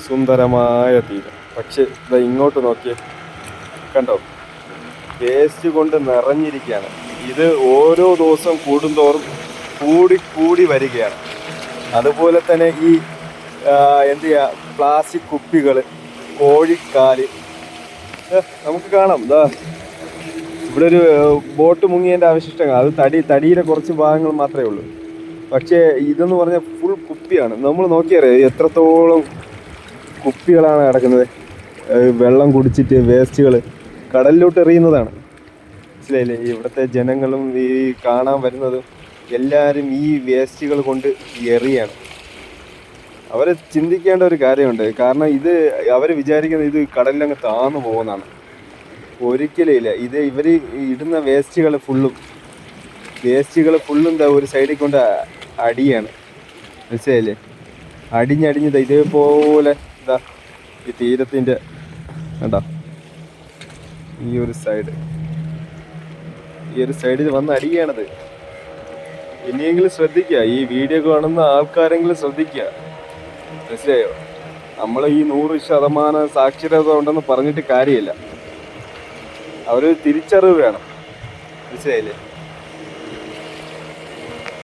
സുന്ദരമായ തീരം. പക്ഷെ ഇതാ ഇങ്ങോട്ട് നോക്കിയേ, കണ്ടോ, വേസ്റ്റ് കൊണ്ട് നിറഞ്ഞിരിക്കുകയാണ്. ഇത് ഓരോ ദിവസം കൂടുന്തോറും കൂടി വരികയാണ്. അതുപോലെ തന്നെ ഈ എന്ത് ചെയ്യുക, പ്ലാസ്റ്റിക് കുപ്പികൾ, കോഴിക്കാല് നമുക്ക് കാണാം. ഇതാ ഇവിടെ ഒരു ബോട്ട് മുങ്ങിയതിൻ്റെ അവശിഷ്ടങ്ങൾ, അത് തടിയുടെ കുറച്ച് ഭാഗങ്ങൾ മാത്രമേ ഉള്ളൂ. പക്ഷേ ഇതെന്ന് പറഞ്ഞാൽ ഫുൾ കുപ്പിയാണ്. നമ്മൾ നോക്കിയറിയാം എത്രത്തോളം കുപ്പികളാണ് കിടക്കുന്നത്. വെള്ളം കുടിച്ചിട്ട് വേസ്റ്റുകൾ കടലിലോട്ട് എറിയുന്നതാണ്. മനസ്സിലായില്ലേ? ഇവിടുത്തെ ജനങ്ങളും ഈ കാണാൻ വരുന്നതും എല്ലാവരും ഈ വേസ്റ്റുകൾ കൊണ്ട് എറിയാണ്. അവർ ചിന്തിക്കേണ്ട ഒരു കാര്യമുണ്ട്. കാരണം ഇത് അവർ വിചാരിക്കുന്നത് ഇത് കടലിലങ്ങ് താന്നു പോകുന്നതാണ്. ഒരിക്കലും ഇല്ല. ഇത് ഇവർ ഇടുന്ന വേസ്റ്റുകൾ ഫുള്ളും എന്താ ഒരു സൈഡിൽ കൊണ്ട് അടിയാണ്. മനസ്സിലായില്ലേ? അടിഞ്ഞടിഞ്ഞത് ഇതേപോലെ ഇതാ ഈ തീരത്തിൻ്റെ കണ്ടോ, ഈ ഒരു സൈഡിൽ വന്ന് അടിയാണത്. ഇനിയെങ്കിലും ശ്രദ്ധിക്കുക, ഈ വീഡിയോ കാണുന്ന ആൾക്കാരെങ്കിലും ശ്രദ്ധിക്കുക. മനസ്സിലായോ? നമ്മൾ ഈ 100% സാക്ഷരത ഉണ്ടെന്ന് പറഞ്ഞിട്ട് കാര്യമില്ല. അവർ തിരിച്ചറിവ് വേണം. മനസ്സിലായില്ലേ?